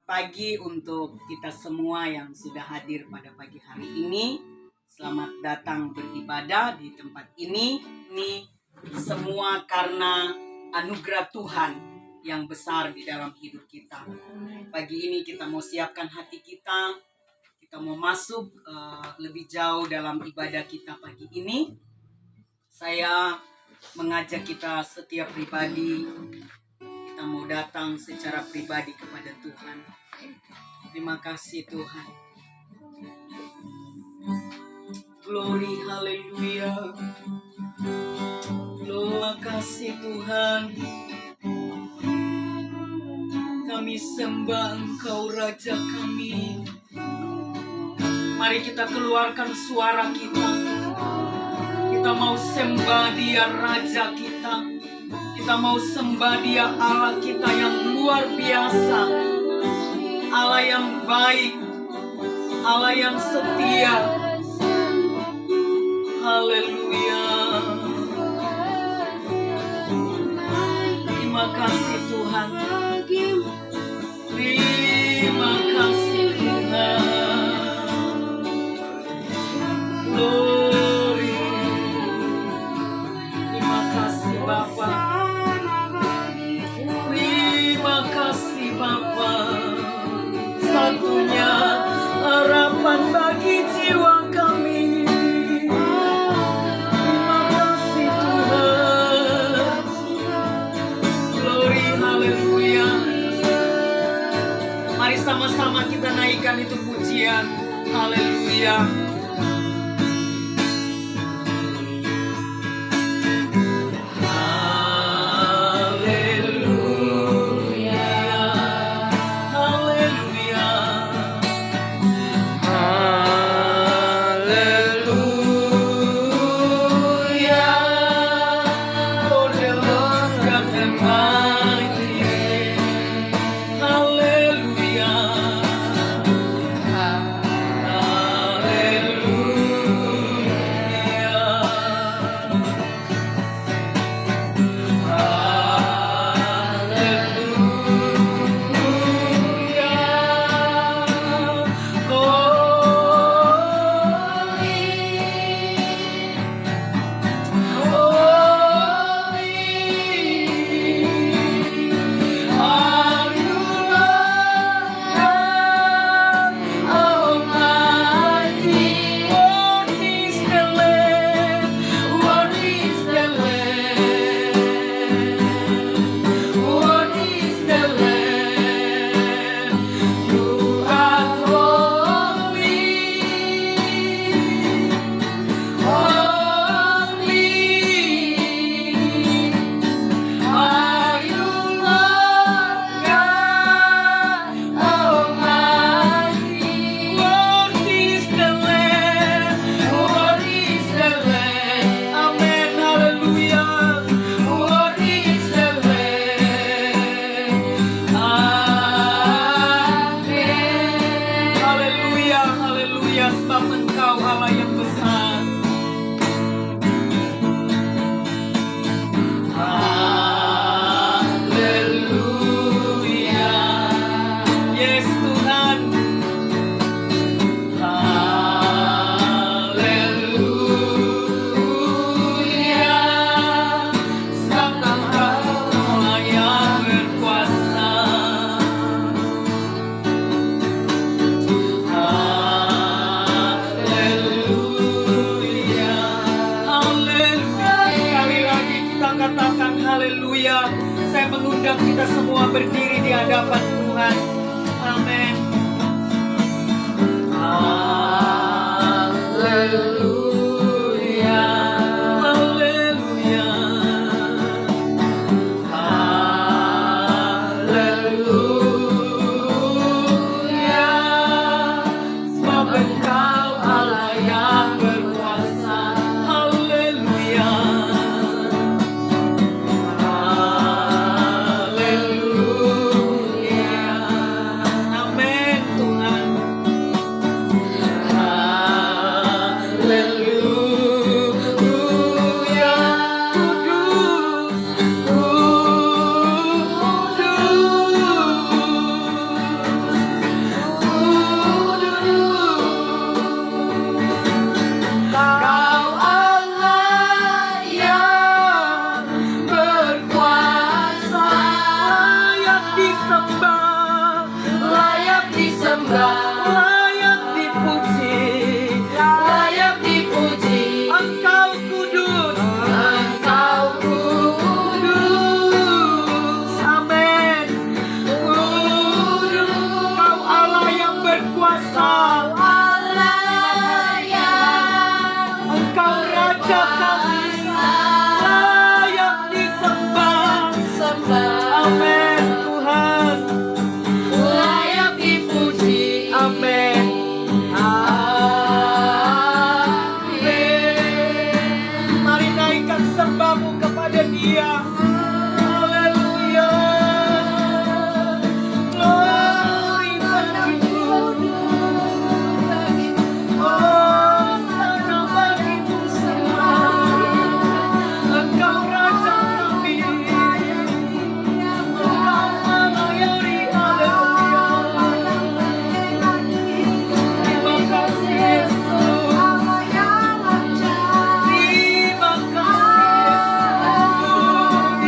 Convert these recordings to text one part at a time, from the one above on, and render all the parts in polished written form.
pagi untuk kita semua yang sudah hadir pada pagi hari ini. Selamat datang beribadah di tempat ini. Ini semua karena anugerah Tuhan yang besar di dalam hidup kita. Pagi ini kita mau siapkan hati kita. Kita mau masuk lebih jauh dalam ibadah kita pagi ini. Saya mengajak kita setiap pribadi, kita mau datang secara pribadi kepada Tuhan. Terima kasih Tuhan. Glory, haleluya. Terima kasih Tuhan. Kami sembah Engkau Raja kami. Mari kita keluarkan suara kita. Kita mau sembah Dia Raja kita. Kita mau sembah Dia Allah kita yang luar biasa. Allah yang baik. Allah yang setia. Haleluya. Terima kasih Tuhan. Terima kasih Tuhan. Glory. Terima kasih Bapa. Terima kasih Bapa. Satunya harapan bagi jiwa kami. Terima kasih Tuhan. Glory, haleluya. Mari sama-sama kita naikkan itu pujian. Haleluya. Saya mengundang kita semua berdiri di hadapan Tuhan. Amin. Haleluya. Haleluya. Haleluya. Sebab Engkau Allah yang berkuasa. Haleluya. Haleluya. Kau Allah yang berkuasa, layak disembah, layak disembah, layak dipuji, layak dipuji. Engkau kudus, Engkau kudus. Amin. Kudus, Kau Allah yang berkuasa, Allah yang Engkau Raja kami, layak disembah, amin Tuhan, layak dipuji, amin, amin. Mari naikkan sembahmu kepada Dia. Haleluya. Glory bagimu. Oh, sana bagimu semua. Engkau Raja kami. Engkau melayani. Haleluya. Terima kasih Yesus. Terima kasih Yesus.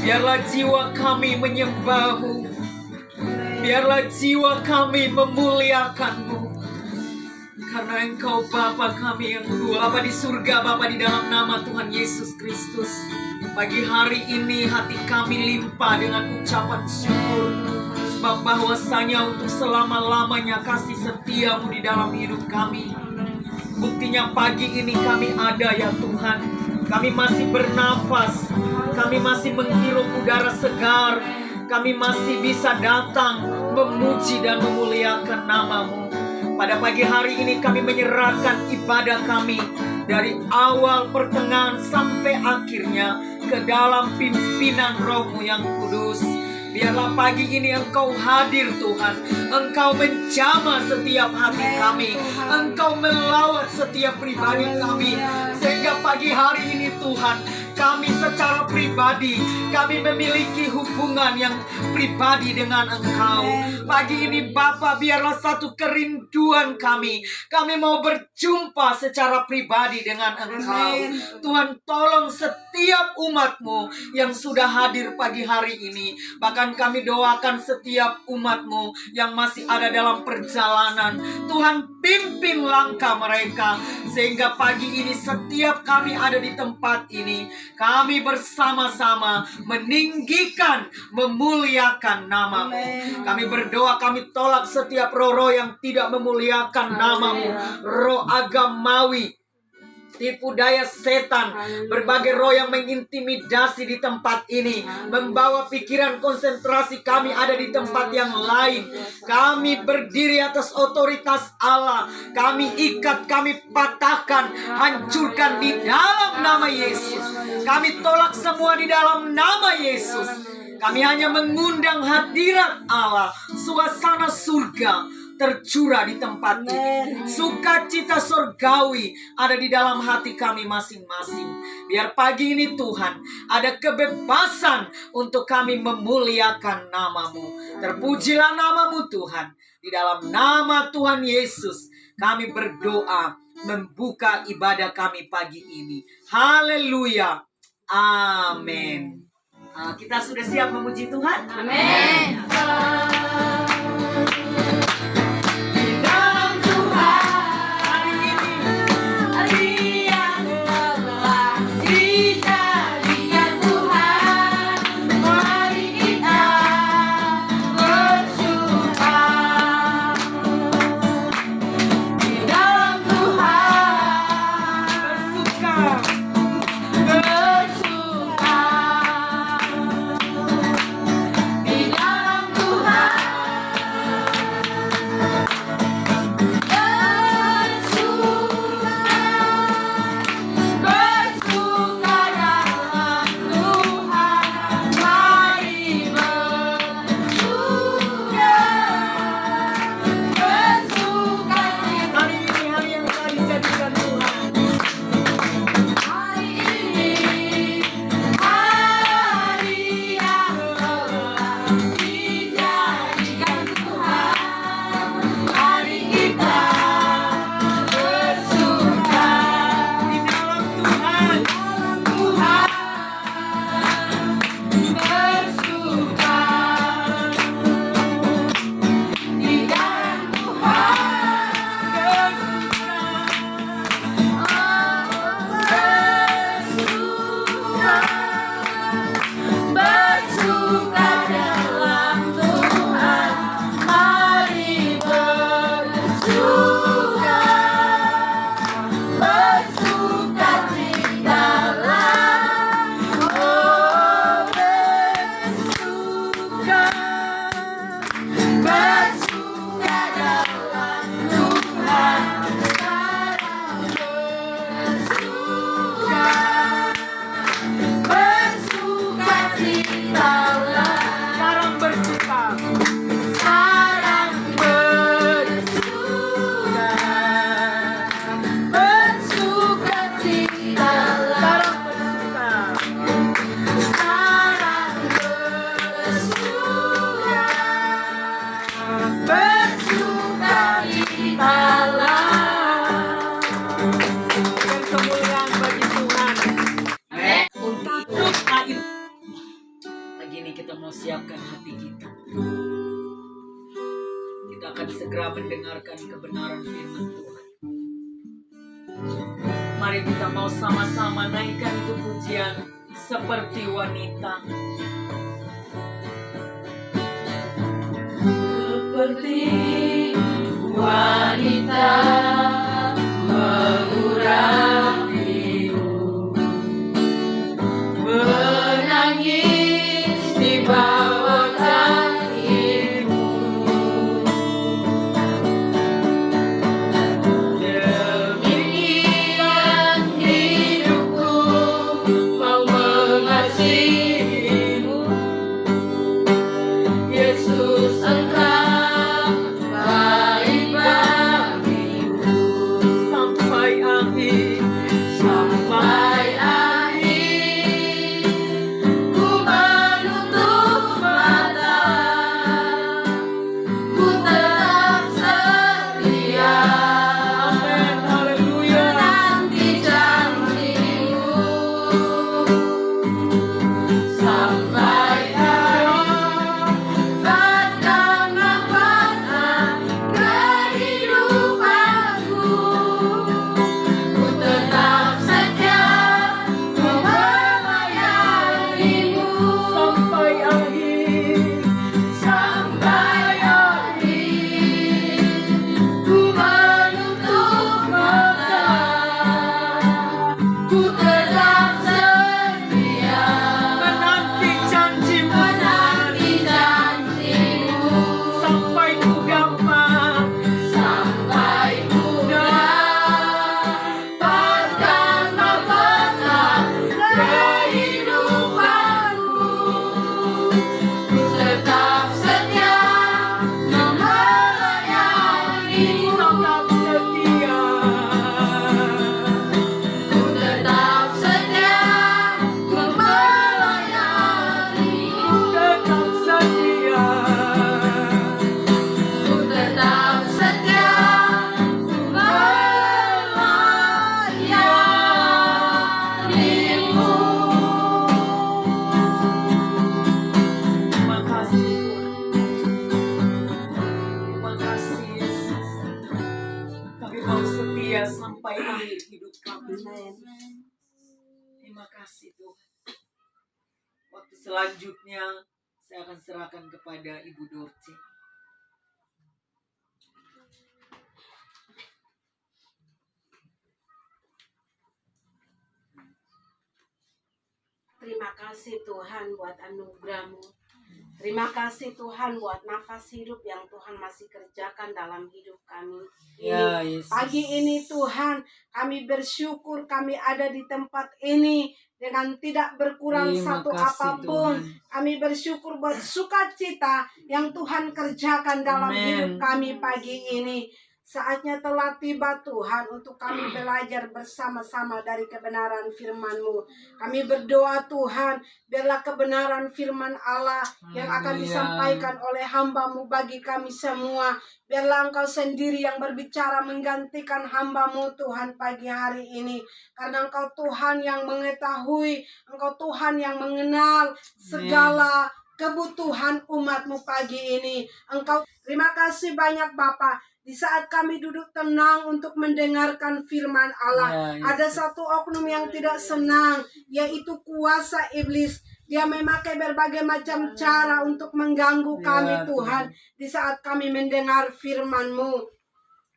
Biarlah jiwa kami menyembah-Mu. Biarlah jiwa kami memuliakan-Mu. Karena Engkau Bapa kami yang Bapa di surga, Bapa di dalam nama Tuhan Yesus Kristus. Pagi hari ini hati kami limpah dengan ucapan syukur. Sebab bahwasanya untuk selama-lamanya kasih setia-Mu di dalam hidup kami. Buktinya pagi ini kami ada ya Tuhan. Kami masih bernafas. Kami masih menghirup udara segar. Kami masih bisa datang memuji dan memuliakan nama-Mu. Pada pagi hari ini kami menyerahkan ibadah kami dari awal pertengahan sampai akhirnya ke dalam pimpinan Roh-Mu yang kudus. Biarlah pagi ini Engkau hadir Tuhan. Engkau menjamah setiap hati kami. Engkau melawat setiap pribadi kami. Sehingga pagi hari ini Tuhan, kami secara pribadi, kami memiliki hubungan yang pribadi dengan Engkau. Pagi ini Bapa, biarlah satu kerinduan kami. Kami mau berjumpa secara pribadi dengan Engkau. Tuhan, tolong setiap umat-Mu yang sudah hadir pagi hari ini. Bahkan kami doakan setiap umat-Mu yang masih ada dalam perjalanan. Tuhan, pimpin langkah mereka. Sehingga pagi ini setiap kami ada di tempat ini, kami bersama-sama meninggikan, memuliakan nama-Mu. Kami berdoa, kami tolak setiap roh-roh yang tidak memuliakan nama-Mu. Roh agamawi, tipu daya setan, berbagai roh yang mengintimidasi di tempat ini, membawa pikiran konsentrasi kami ada di tempat yang lain. Kami berdiri atas otoritas Allah. Kami ikat, kami patahkan, hancurkan di dalam nama Yesus. Kami tolak semua di dalam nama Yesus. Kami hanya mengundang hadirat Allah, suasana surga tercurah di tempat ini. Sukacita surgawi ada di dalam hati kami masing-masing. Biar pagi ini Tuhan, ada kebebasan untuk kami memuliakan nama-Mu. Terpujilah nama-Mu Tuhan. Di dalam nama Tuhan Yesus kami berdoa, membuka ibadah kami pagi ini. Haleluya. Amin. Kita sudah siap memuji Tuhan? Amin. Bersuka. mendengarkan kebenaran firman Tuhan. Mari kita mau sama-sama naikkan itu pujian seperti wanita. Seperti wanita mengurapimu, menangis di bawah kakimu, demikian hidupku mau mengasihimu. Yesus, Engkau baik bagiku sampai akhir, sampai akhir. Ku menutup mata, ku tetap setia. Amin, haleluya. Menanti janjimu sampai akhir. Bahkan apakah kehidupanku, ku tetap setia melayanimu sampai akhir, sampai akhir. Ku menutup mata, ku tetap setia menanti janjimu, menanti janjimu sampai ku dapat, sampai ku dapatkan mahkota kehidupanku. Ku tetap setia melayanimu, tetap setia. Ku tetap setia melayanimu, tetap setia. Ku tetap setia melayanimu. Terima kasih Tuhan. Terima kasih Yesus. Kami mau setia sampai akhir hidup kami. Terima kasih Tuhan. Waktu selanjutnya saya akan serahkan kepada Ibu Dorce. Terima kasih Tuhan buat anugerah-Mu. Terima kasih Tuhan buat nafas hidup yang Tuhan masih kerjakan dalam hidup kami. Ya, Yesus. Pagi ini Tuhan, kami bersyukur kami ada di tempat ini dengan tidak berkurang Terima satu kasih, apapun. Tuhan. Kami bersyukur buat sukacita yang Tuhan kerjakan dalam Amen. hidup kami pagi ini. Saatnya telah tiba Tuhan untuk kami belajar bersama-sama dari kebenaran firman-Mu. Kami berdoa Tuhan, biarlah kebenaran firman Allah yang akan Haleluya. disampaikan oleh hamba-Mu bagi kami semua. Biarlah Engkau sendiri yang berbicara menggantikan hamba-Mu Tuhan pagi hari ini. Karena Engkau Tuhan yang mengetahui, Engkau Tuhan yang mengenal segala kebutuhan umat-Mu pagi ini. Engkau, terima kasih banyak Bapa. Di saat kami duduk tenang untuk mendengarkan firman Allah, Ya, ada Yesus. satu oknum yang tidak senang, yaitu kuasa iblis. Dia memakai berbagai macam cara untuk mengganggu Ya, kami Tuhan. Tuhan. Di saat kami mendengar firman-Mu,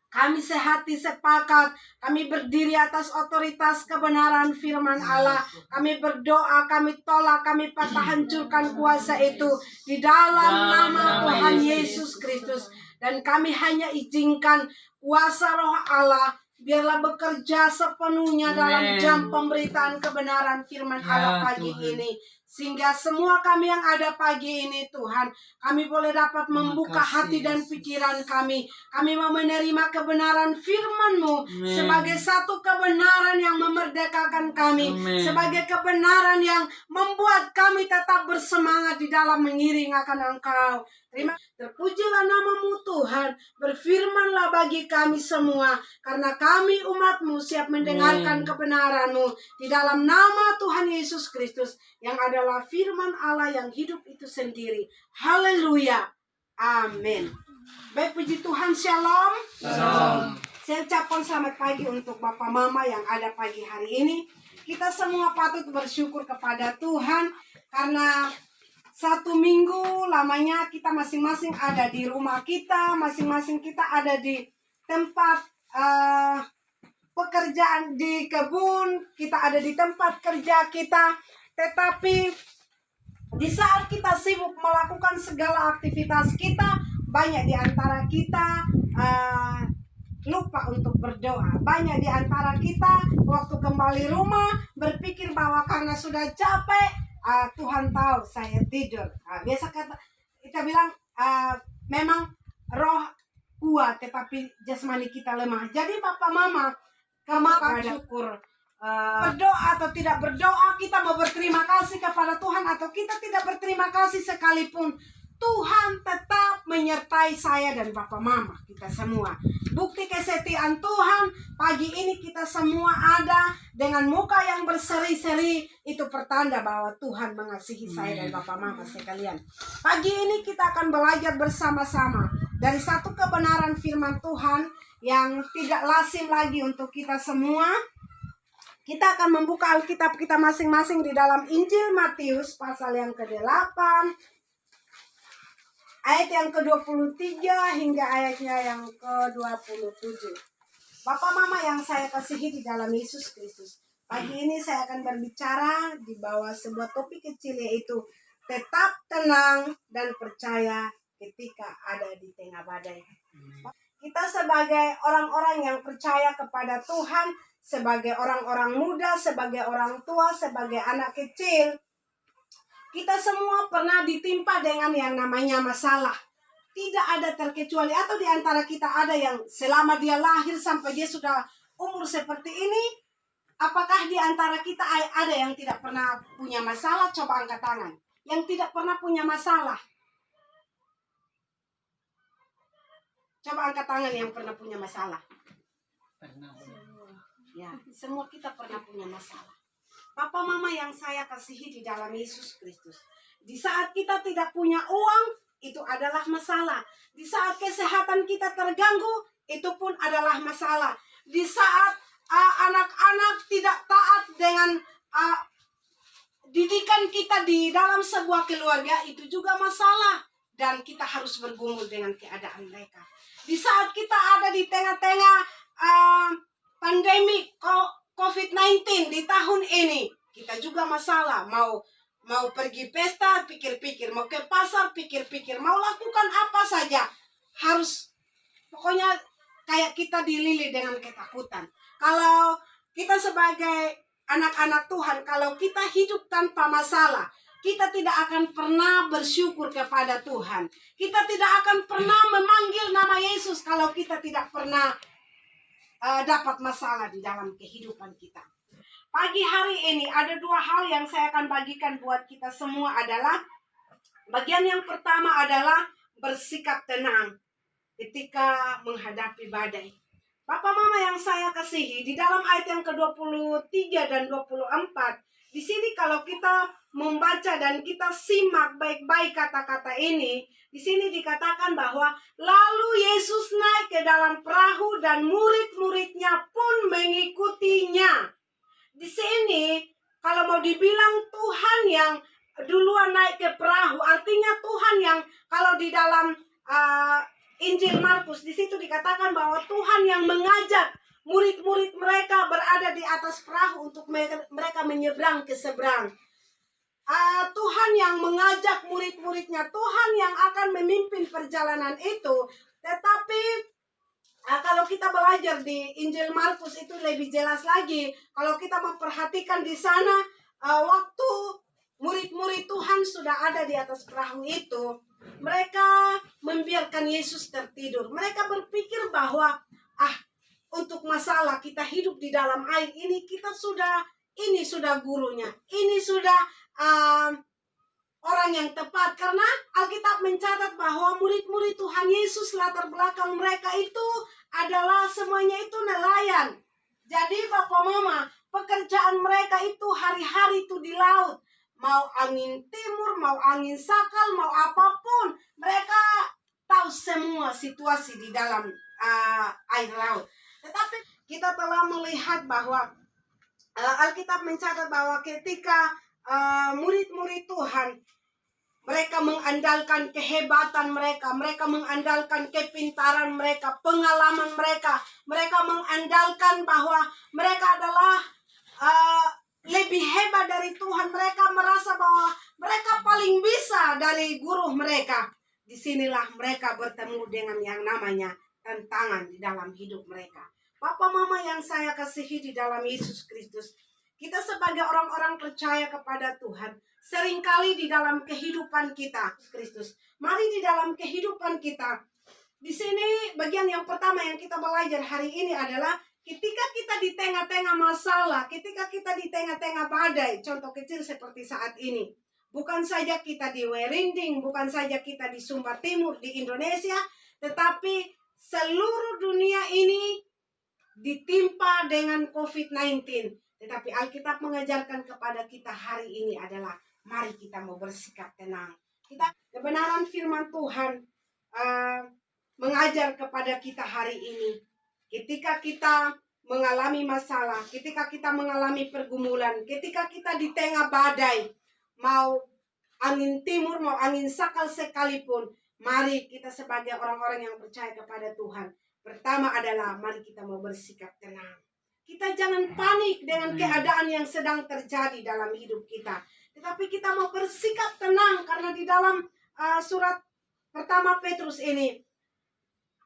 kami sehati sepakat, kami berdiri atas otoritas kebenaran firman Allah. Kami berdoa, kami tolak, kami patah hancurkan kuasa itu di dalam nama Tuhan Yesus Kristus. Dan kami hanya izinkan kuasa roh Allah biarlah bekerja sepenuhnya dalam Amen. jam pemberitaan kebenaran firman Allah Ya, pagi Tuhan. ini. Sehingga semua kami yang ada pagi ini Tuhan, kami boleh dapat membuka kasih, hati dan Yesus. pikiran kami. Kami mau menerima kebenaran firman-Mu Amen. sebagai satu kebenaran yang memerdekakan kami. Amen. Sebagai kebenaran yang membuat kami tetap bersemangat di dalam mengiring akan Engkau. Terpujilah nama-Mu Tuhan. Berfirmanlah bagi kami semua. Karena kami umat-Mu siap mendengarkan Amen. kebenaran-Mu. Di dalam nama Tuhan Yesus Kristus. Yang adalah firman Allah yang hidup itu sendiri. Haleluya. Amin. Baik, puji Tuhan, shalom. Shalom. Saya ucapkan selamat pagi untuk Bapak Mama yang ada pagi hari ini. Kita semua patut bersyukur kepada Tuhan karena 1 minggu lamanya kita masing-masing ada di rumah kita, masing-masing kita ada di tempat pekerjaan, di kebun, kita ada di tempat kerja kita. Tetapi di saat kita sibuk melakukan segala aktivitas kita, banyak di antara kita lupa untuk berdoa. Banyak di antara kita waktu kembali rumah berpikir bahwa karena sudah capek, Tuhan tahu saya tidur. Biasa kita bilang memang roh kuat tetapi jasmani kita lemah. Jadi Bapak Mama, kamu bersyukur berdoa atau tidak berdoa, kita mau berterima kasih kepada Tuhan atau kita tidak berterima kasih sekalipun, Tuhan tetap menyertai saya dan Bapak Mama kita semua. Bukti kesetiaan Tuhan, pagi ini kita semua ada dengan muka yang berseri-seri, itu pertanda bahwa Tuhan mengasihi saya dan Bapak Mama sekalian. Pagi ini kita akan belajar bersama-sama dari satu kebenaran firman Tuhan yang tidak lazim lagi untuk kita semua. Kita akan membuka Alkitab kita masing-masing di dalam Injil Matius pasal yang ke-8, ayat yang ke-23 hingga ayatnya yang ke-27. Bapak Mama yang saya kasihi di dalam Yesus Kristus, pagi ini saya akan berbicara di bawah sebuah topik kecil, yaitu tetap tenang dan percaya ketika ada di tengah badai. Kita sebagai orang-orang yang percaya kepada Tuhan, sebagai orang-orang muda, sebagai orang tua, sebagai anak kecil, kita semua pernah ditimpa dengan yang namanya masalah. Tidak ada terkecuali, atau di antara kita ada yang selama dia lahir sampai dia sudah umur seperti ini, apakah di antara kita ada yang tidak pernah punya masalah? Coba angkat tangan. Yang tidak pernah punya masalah. Coba angkat tangan yang pernah punya masalah. Ya, semua kita pernah punya masalah. Papa Mama yang saya kasihi di dalam Yesus Kristus, di saat kita tidak punya uang, itu adalah masalah. Di saat kesehatan kita terganggu, itu pun adalah masalah. Di saat anak-anak tidak taat dengan didikan kita di dalam sebuah keluarga, itu juga masalah. Dan kita harus bergumul dengan keadaan mereka. Di saat kita ada di tengah-tengah pandemi COVID-19 di tahun ini, kita juga masalah. Mau pergi pesta, pikir-pikir. Mau ke pasar, pikir-pikir. Mau lakukan apa saja, harus, pokoknya kayak kita dililit dengan ketakutan. Kalau kita sebagai anak-anak Tuhan, kalau kita hidup tanpa masalah, kita tidak akan pernah bersyukur kepada Tuhan. Kita tidak akan pernah memanggil nama Yesus kalau kita tidak pernah dapat masalah di dalam kehidupan kita. Pagi hari ini ada 2 hal yang saya akan bagikan buat kita semua adalah, bagian yang pertama adalah bersikap tenang ketika menghadapi badai. Bapak Mama yang saya kasihi, di dalam ayat yang ke-23 dan 24, di sini kalau kita membaca dan kita simak baik-baik kata-kata ini, di sini dikatakan bahwa lalu Yesus naik ke dalam perahu dan murid-muridnya pun mengikutinya. Di sini kalau mau dibilang Tuhan yang duluan naik ke perahu, artinya Tuhan yang, kalau di dalam Injil Markus di situ dikatakan bahwa Tuhan yang mengajak murid-murid mereka berada di atas perahu untuk mereka menyeberang ke seberang. Tuhan yang mengajak murid-muridnya, Tuhan yang akan memimpin perjalanan itu. Tetapi kalau kita belajar di Injil Markus itu lebih jelas lagi. Kalau kita memperhatikan di sana, waktu murid-murid Tuhan sudah ada di atas perahu itu, mereka membiarkan Yesus tertidur. Mereka berpikir bahwa untuk masalah kita hidup di dalam air ini, ini sudah gurunya, ini sudah orang yang tepat. Karena Alkitab mencatat bahwa murid-murid Tuhan Yesus, latar belakang mereka itu adalah semuanya itu nelayan. Jadi Bapak Mama, pekerjaan mereka itu hari-hari itu di laut. Mau angin timur, mau angin sakal, mau apapun, mereka tahu semua situasi di dalam air laut. Tetapi kita telah melihat bahwa Alkitab mencatat bahwa ketika murid-murid Tuhan, mereka mengandalkan kehebatan mereka, mereka mengandalkan kepintaran mereka, pengalaman mereka, mereka mengandalkan bahwa mereka adalah lebih hebat dari Tuhan. Mereka merasa bahwa mereka paling bisa dari guru mereka. Disinilah mereka bertemu dengan yang namanya tantangan di dalam hidup mereka. Papa mama yang saya kasihi di dalam Yesus Kristus, kita sebagai orang-orang percaya kepada Tuhan, seringkali di dalam kehidupan kita, Kristus, mari di dalam kehidupan kita, di sini bagian yang pertama yang kita belajar hari ini adalah ketika kita di tengah-tengah masalah, ketika kita di tengah-tengah badai, contoh kecil seperti saat ini, bukan saja kita di Werinding, bukan saja kita di Sumba Timur, di Indonesia, tetapi seluruh dunia ini ditimpa dengan COVID-19. Tetapi Alkitab mengajarkan kepada kita hari ini adalah mari kita mau bersikap tenang. Kebenaran firman Tuhan mengajar kepada kita hari ini. Ketika kita mengalami masalah, ketika kita mengalami pergumulan, ketika kita di tengah badai, mau angin timur, mau angin sakal sekalipun, mari kita sebagai orang-orang yang percaya kepada Tuhan, pertama adalah mari kita mau bersikap tenang. Kita jangan panik dengan keadaan yang sedang terjadi dalam hidup kita. Tetapi kita mau bersikap tenang karena di dalam surat pertama Petrus ini,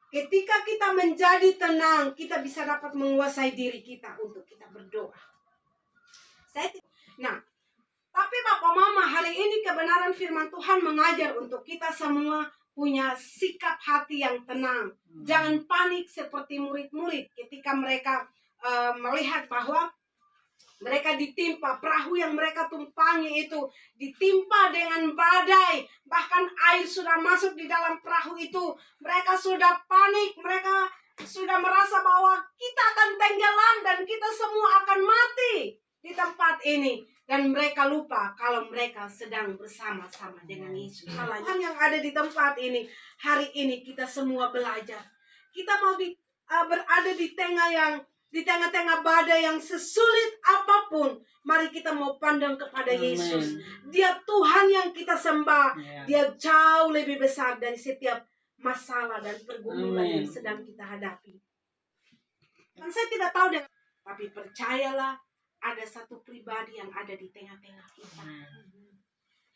ketika kita menjadi tenang, kita bisa dapat menguasai diri kita untuk kita berdoa. Tapi Bapak Mama, hari ini kebenaran firman Tuhan mengajar untuk kita semua punya sikap hati yang tenang. Jangan panik seperti murid-murid ketika mereka melihat bahwa mereka ditimpa, perahu yang mereka tumpangi itu ditimpa dengan badai. Bahkan air sudah masuk di dalam perahu itu. Mereka sudah panik, mereka sudah merasa bahwa kita akan tenggelam dan kita semua akan mati di tempat ini. Dan mereka lupa kalau mereka sedang bersama-sama dengan Yesus. Tuhan yang ada di tempat ini, hari ini kita semua belajar. Kita mau berada di tengah-tengah badai yang sesulit apapun. Mari kita mau pandang kepada Yesus. Dia Tuhan yang kita sembah. Dia jauh lebih besar dari setiap masalah dan pergumulan yang sedang kita hadapi. Dan saya tidak tahu dengan, tapi percayalah, ada satu pribadi yang ada di tengah-tengah kita.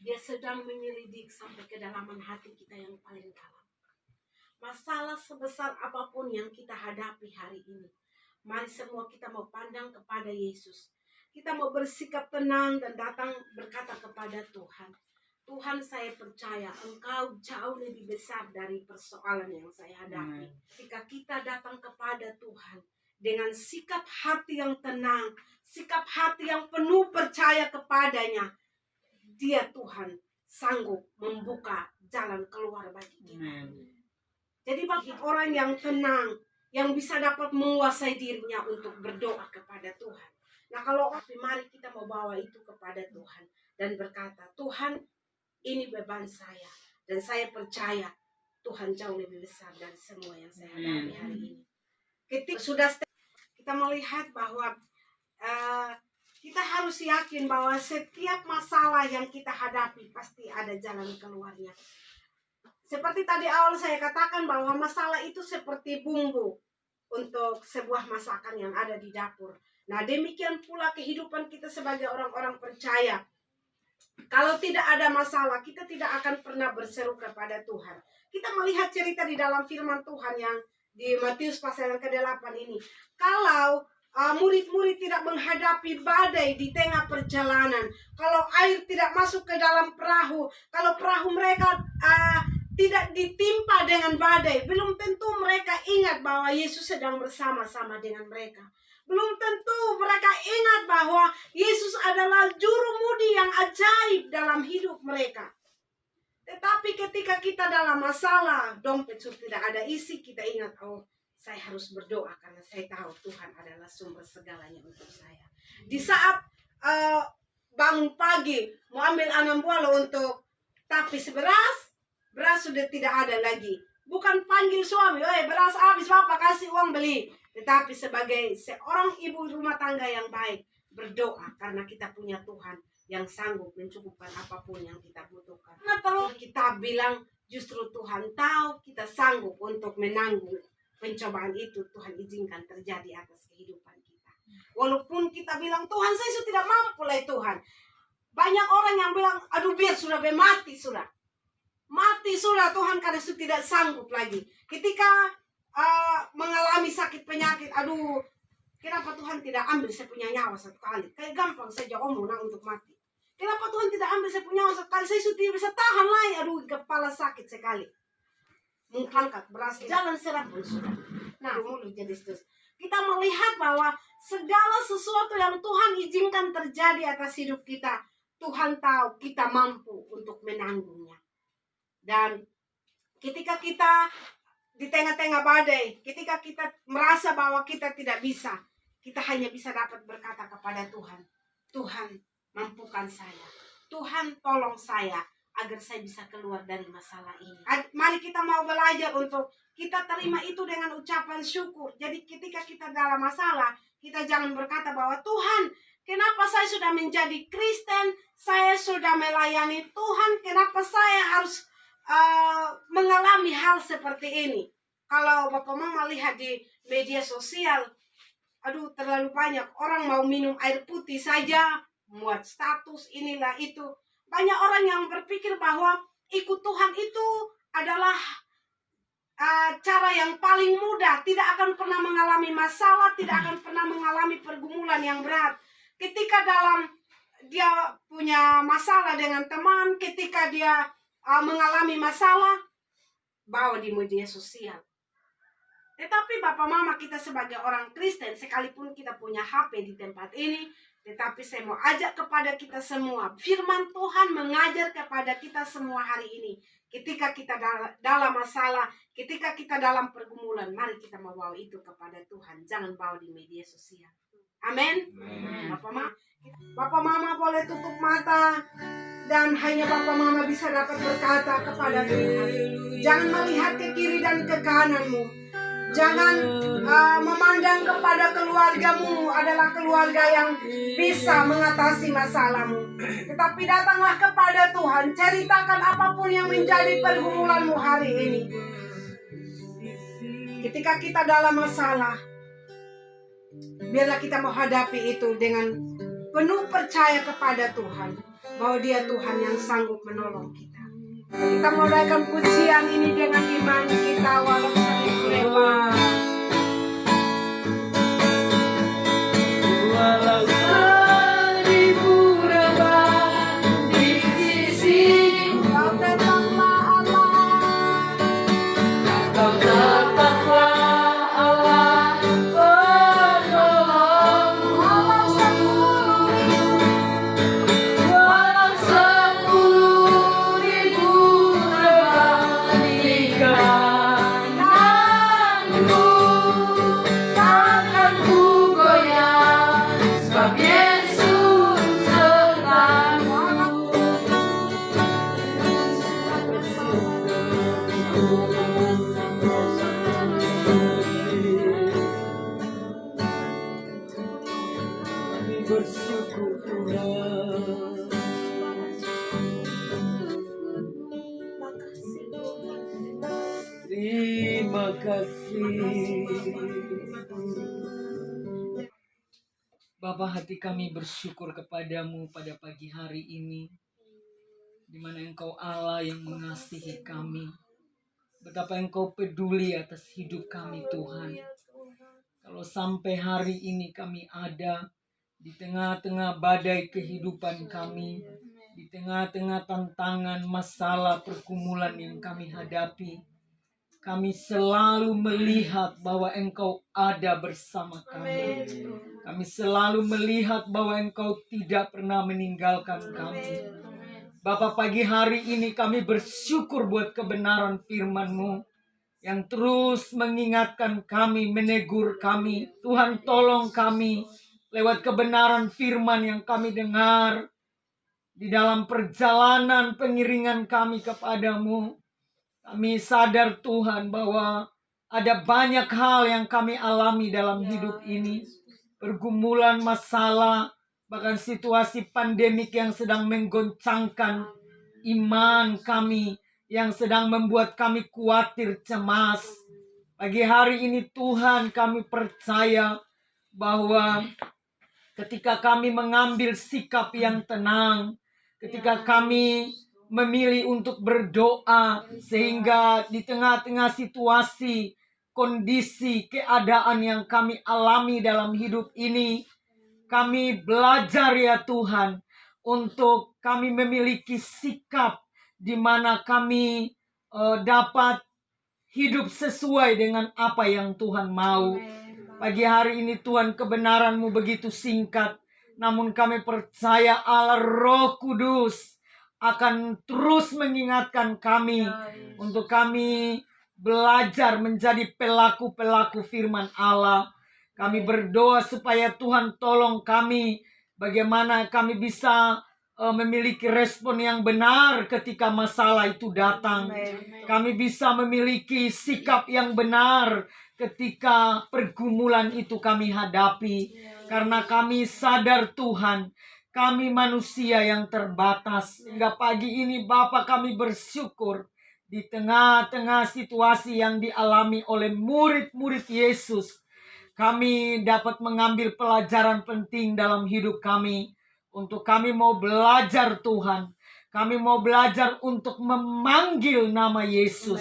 Dia sedang menyelidik sampai kedalaman hati kita yang paling dalam. Masalah sebesar apapun yang kita hadapi hari ini, mari semua kita mau pandang kepada Yesus. Kita mau bersikap tenang dan datang berkata kepada Tuhan, Tuhan, saya percaya Engkau jauh lebih besar dari persoalan yang saya hadapi. Jika kita datang kepada Tuhan dengan sikap hati yang tenang, sikap hati yang penuh percaya kepadanya, Dia Tuhan sanggup membuka jalan keluar bagi kita. Jadi bagi orang yang tenang, yang bisa dapat menguasai dirinya untuk berdoa kepada Tuhan. Nah kalau mari kita mau bawa itu kepada Tuhan dan berkata, Tuhan, ini beban saya dan saya percaya Tuhan jauh lebih besar dari semua yang saya hadapi hari ini. Ketika sudah kita melihat bahwa kita harus yakin bahwa setiap masalah yang kita hadapi pasti ada jalan keluarnya. Seperti tadi awal saya katakan bahwa masalah itu seperti bumbu untuk sebuah masakan yang ada di dapur. Nah demikian pula kehidupan kita sebagai orang-orang percaya. Kalau tidak ada masalah, kita tidak akan pernah berseru kepada Tuhan. Kita melihat cerita di dalam firman Tuhan yang di Matius pasal yang ke-8 ini. Kalau murid-murid tidak menghadapi badai di tengah perjalanan, kalau air tidak masuk ke dalam perahu, kalau perahu mereka tidak ditimpa dengan badai, belum tentu mereka ingat bahwa Yesus sedang bersama-sama dengan mereka. Belum tentu mereka ingat bahwa Yesus adalah jurumudi yang ajaib dalam hidup mereka. Tetapi ketika kita dalam masalah, dompet sudah tidak ada isi, kita ingat, oh saya harus berdoa karena saya tahu Tuhan adalah sumber segalanya untuk saya. Di saat bangun pagi, mau ambil 6 buah untuk tapis beras sudah tidak ada lagi. Bukan panggil suami, beras habis Bapak kasih uang beli. Tetapi sebagai seorang ibu rumah tangga yang baik, berdoa karena kita punya Tuhan yang sanggup mencukupkan apapun yang kita butuhkan. Karena kalau kita bilang justru Tuhan tahu kita sanggup untuk menanggung pencobaan itu, Tuhan izinkan terjadi atas kehidupan kita. Walaupun kita bilang, Tuhan saya sudah tidak mampu lah Tuhan. Banyak orang yang bilang, aduh biar sudah mati sudah. Mati sudah Tuhan karena sudah tidak sanggup lagi. Ketika mengalami sakit penyakit, aduh kenapa Tuhan tidak ambil saya punya nyawa satu kali. Kayak gampang saja omong untuk mati. Kenapa Tuhan tidak ambil saya punya nyawa satu kali. Saya sudah tidak bisa tahan lagi. Aduh kepala sakit sekali. Mengangkat beras jalan serap pun sudah. Nah mulut jadi terus. Kita melihat bahwa segala sesuatu yang Tuhan izinkan terjadi atas hidup kita, Tuhan tahu kita mampu untuk menanggungnya. Dan ketika kita di tengah-tengah badai, ketika kita merasa bahwa kita tidak bisa, kita hanya bisa dapat berkata kepada Tuhan, Tuhan mampukan saya, Tuhan tolong saya agar saya bisa keluar dari masalah ini. Mari kita mau belajar untuk kita terima itu dengan ucapan syukur. Jadi ketika kita dalam masalah, kita jangan berkata bahwa Tuhan, kenapa saya sudah menjadi Kristen, saya sudah melayani Tuhan, kenapa saya harus mengalami hal seperti ini. Kalau Bapak Mama lihat di media sosial, aduh terlalu banyak orang mau minum air putih saja, buat status inilah itu. Banyak orang yang berpikir bahwa ikut Tuhan itu adalah cara yang paling mudah, tidak akan pernah mengalami masalah, tidak akan pernah mengalami pergumulan yang berat. Ketika dia punya masalah dengan teman, ketika dia mengalami masalah, bawa di media sosial. Tetapi Bapak Mama kita sebagai orang Kristen, sekalipun kita punya HP di tempat ini, tetapi saya mau ajak kepada kita semua, firman Tuhan mengajar kepada kita semua hari ini. Ketika kita dalam masalah, ketika kita dalam pergumulan, mari kita membawa itu kepada Tuhan. Jangan bawa di media sosial. Amin. Bapak Mama boleh tutup mata dan hanya Bapak Mama bisa dapat berkata kepada Tuhan. Jangan melihat ke kiri dan ke kananmu. Jangan memandang kepada keluargamu adalah keluarga yang bisa mengatasi masalahmu. Tetapi datanglah kepada Tuhan. Ceritakan apapun yang menjadi pergumulanmu hari ini. Ketika kita dalam masalah, biarlah kita menghadapi itu dengan penuh percaya kepada Tuhan. Bahwa Dia Tuhan yang sanggup menolong kita. Kita memulaikan pujian ini dengan iman kita walau seribu lebar. Walau seribu rebah di sisi, Kau tetaplah Allah. Kau tetaplah Allah penolongmu. Walau 10.000, Walau 10.000 rebah di kananku, takkan ku goyah, sebab Yesus sertaku. Kami bersyukur Tuhan. Terima kasih. Bapa, hati kami bersyukur kepadamu pada pagi hari ini, di mana Engkau Allah yang mengasihi kami. Betapa Engkau peduli atas hidup kami Tuhan. Kalau sampai hari ini kami ada di tengah-tengah badai kehidupan kami, di tengah-tengah tantangan, masalah, pergumulan yang kami hadapi, kami selalu melihat bahwa Engkau ada bersama kami. Kami selalu melihat bahwa Engkau tidak pernah meninggalkan kami. Bapa, pagi hari ini kami bersyukur buat kebenaran firman-Mu yang terus mengingatkan kami, menegur kami. Tuhan, tolong kami lewat kebenaran firman yang kami dengar di dalam perjalanan pengiringan kami kepadamu. Kami sadar Tuhan bahwa ada banyak hal yang kami alami dalam hidup ini. Pergumulan, masalah, bahkan situasi pandemik yang sedang menggoncangkan iman kami, yang sedang membuat kami khawatir, cemas. Pagi hari ini Tuhan, kami percaya bahwa ketika kami mengambil sikap yang tenang, ketika kami memilih untuk berdoa, sehingga di tengah-tengah situasi, kondisi, keadaan yang kami alami dalam hidup ini, kami belajar ya Tuhan, untuk kami memiliki sikap di mana kami dapat hidup sesuai dengan apa yang Tuhan mau. Pagi hari ini Tuhan, kebenaran-Mu begitu singkat, namun kami percaya Allah Roh Kudus akan terus mengingatkan kami untuk kami belajar menjadi pelaku-pelaku firman Allah. Kami berdoa supaya Tuhan tolong kami bagaimana kami bisa memiliki respon yang benar ketika masalah itu datang. Kami bisa memiliki sikap yang benar ketika pergumulan itu kami hadapi. Karena kami sadar Tuhan, kami manusia yang terbatas. Hingga pagi ini Bapa, kami bersyukur di tengah-tengah situasi yang dialami oleh murid-murid Yesus, kami dapat mengambil pelajaran penting dalam hidup kami. Untuk kami mau belajar Tuhan. Kami mau belajar untuk memanggil nama Yesus.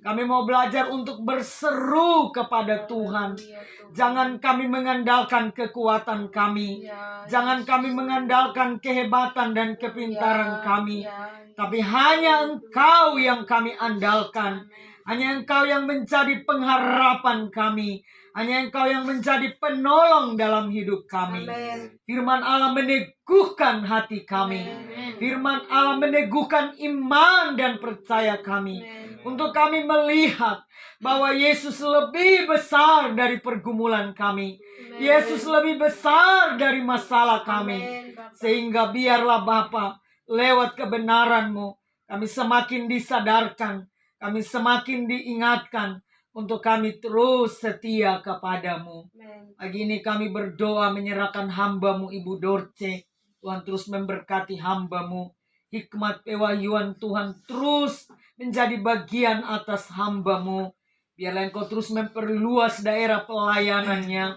Kami mau belajar untuk berseru kepada Tuhan. Jangan kami mengandalkan kekuatan kami. Jangan kami mengandalkan kehebatan dan kepintaran kami. Tapi hanya Engkau yang kami andalkan. Hanya Engkau yang menjadi pengharapan kami. Hanya Engkau yang menjadi penolong dalam hidup kami. Firman Allah meneguhkan hati kami. Firman Allah meneguhkan iman dan percaya kami. Untuk kami melihat bahwa Yesus lebih besar dari pergumulan kami. Yesus lebih besar dari masalah kami. Sehingga biarlah Bapa, lewat kebenaran-Mu, kami semakin disadarkan. Kami semakin diingatkan untuk kami terus setia kepadamu. Pagi ini kami berdoa menyerahkan hamba-Mu Ibu Dorce. Tuhan terus memberkati hamba-Mu. Hikmat pewahyuan Tuhan terus menjadi bagian atas hamba-Mu. Biarlah Engkau terus memperluas daerah pelayanannya.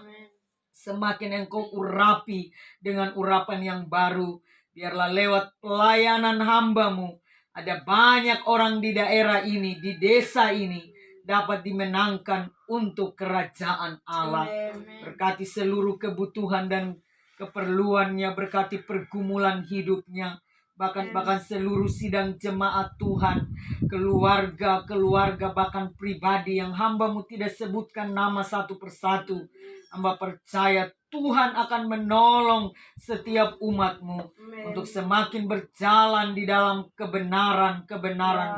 Semakin Engkau urapi dengan urapan yang baru. Biarlah lewat pelayanan hamba-Mu, ada banyak orang di daerah ini, di desa ini, dapat dimenangkan untuk kerajaan Allah. Berkati seluruh kebutuhan dan keperluannya, berkati pergumulan hidupnya, bahkan seluruh sidang jemaat Tuhan, keluarga, bahkan pribadi yang hamba-Mu tidak sebutkan nama satu persatu. Hamba percaya Tuhan akan menolong setiap umat-Mu untuk semakin berjalan di dalam kebenaran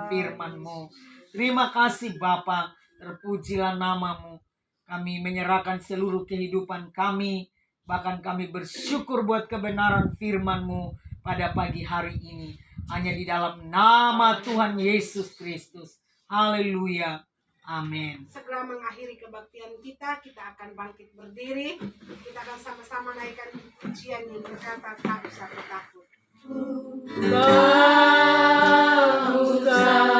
firman-Mu. Terima kasih Bapa, terpujilah nama-Mu. Kami menyerahkan seluruh kehidupan kami, bahkan kami bersyukur buat kebenaran firman-Mu pada pagi hari ini. Hanya di dalam nama Tuhan Yesus Kristus. Haleluya. Amin. Segera mengakhiri kebaktian kita akan bangkit berdiri. Kita akan sama-sama naikkan pujian yang berkata, tak usah takut. Tak usah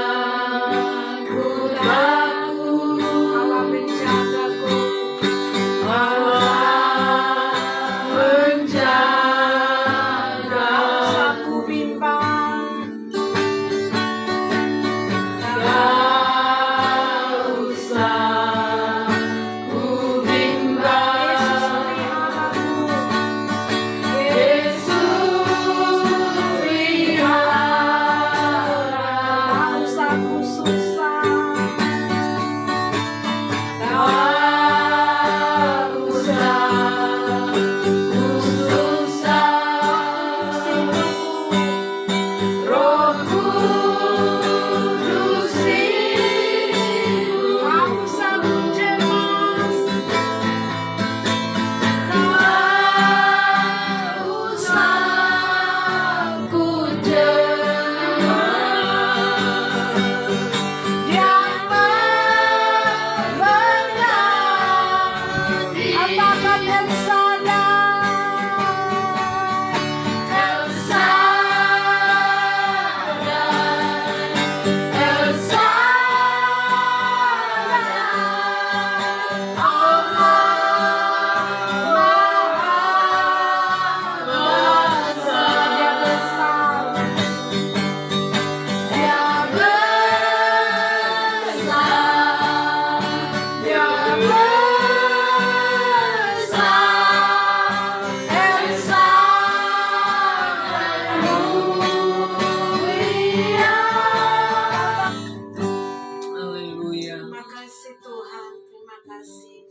Yesus, Katakan El Shaddai. El Shaddai. El Shaddai. Allah Maha Besar. Dia besar. Dia besar. Dia besar. El Shaddai mulia. Haleluya. Terima kasih Tuhan, terima kasih.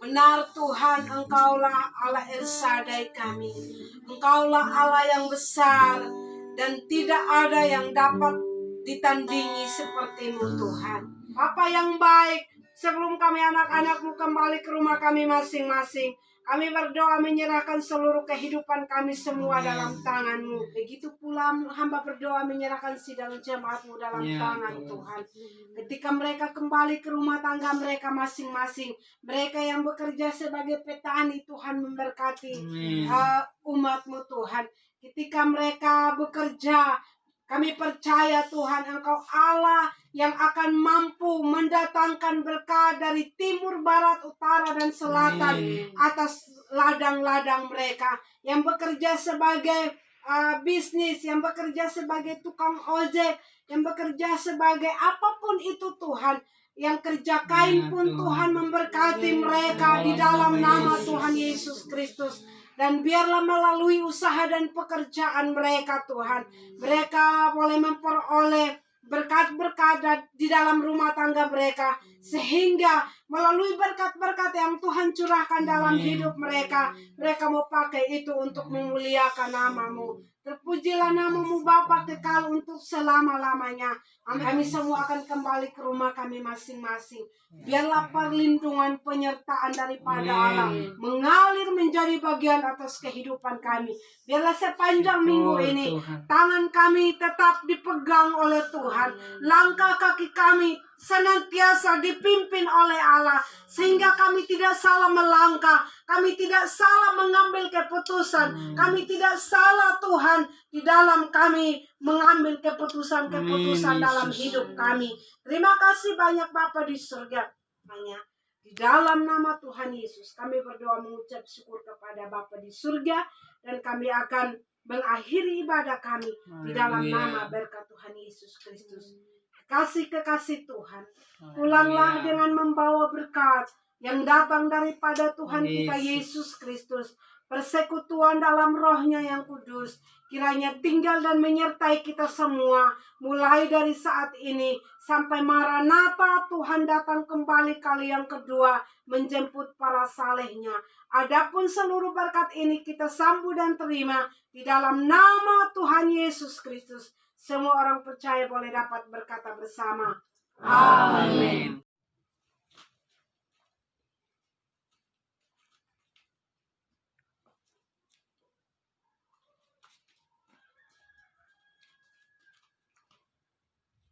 Benar Tuhan, Engkaulah Allah El Shaddai kami. Engkaulah Allah yang besar dan tidak ada yang dapat ditandingi seperti-Mu Tuhan. Bapa yang baik, sebelum kami anak-anak-Mu kembali ke rumah kami masing-masing, kami berdoa menyerahkan seluruh kehidupan kami semua dalam tangan-Mu. Begitu pula hamba berdoa menyerahkan sidang jemaat-Mu dalam tangan Tuhan. Ketika mereka kembali ke rumah tangga mereka masing-masing, mereka yang bekerja sebagai petani, Tuhan memberkati umat-Mu Tuhan. Ketika mereka bekerja, kami percaya Tuhan Engkau Allah yang akan mampu mendatangkan berkat dari timur, barat, utara, dan selatan atas ladang-ladang mereka. Yang bekerja sebagai bisnis, yang bekerja sebagai tukang ojek, yang bekerja sebagai apapun itu Tuhan. Yang kerja kain pun Tuhan memberkati mereka di dalam nama Tuhan Yesus Kristus. Dan biarlah melalui usaha dan pekerjaan mereka Tuhan, mereka boleh memperoleh berkat-berkat di dalam rumah tangga mereka, sehingga melalui berkat-berkat yang Tuhan curahkan dalam hidup mereka, mereka mau pakai itu untuk memuliakan nama-Mu. Terpujilah nama-Mu Bapa kekal untuk selama-lamanya. Kami semua akan kembali ke rumah kami masing-masing. Biarlah perlindungan penyertaan daripada Allah mengalir menjadi bagian atas kehidupan kami. Biarlah sepanjang minggu ini tangan kami tetap dipegang oleh Tuhan. Langkah kaki kami senantiasa dipimpin oleh Allah, sehingga kami tidak salah melangkah, kami tidak salah mengambil keputusan, kami tidak salah Tuhan di dalam kami mengambil keputusan-keputusan dalam hidup kami. Terima kasih banyak Bapa di surga. Hanya di dalam nama Tuhan Yesus kami berdoa mengucap syukur kepada Bapa di surga, dan kami akan mengakhiri ibadah kami di dalam nama berkat Tuhan Yesus Kristus. Kekasih-kekasih Tuhan, pulanglah dengan membawa berkat yang datang daripada Tuhan kita Yesus Kristus. Persekutuan dalam rohnya yang kudus kiranya tinggal dan menyertai kita semua, mulai dari saat ini sampai Maranatha Tuhan datang kembali kali yang kedua menjemput para salehnya. Adapun seluruh berkat ini kita sambut dan terima di dalam nama Tuhan Yesus Kristus. Semua orang percaya boleh dapat berkata bersama. Amin.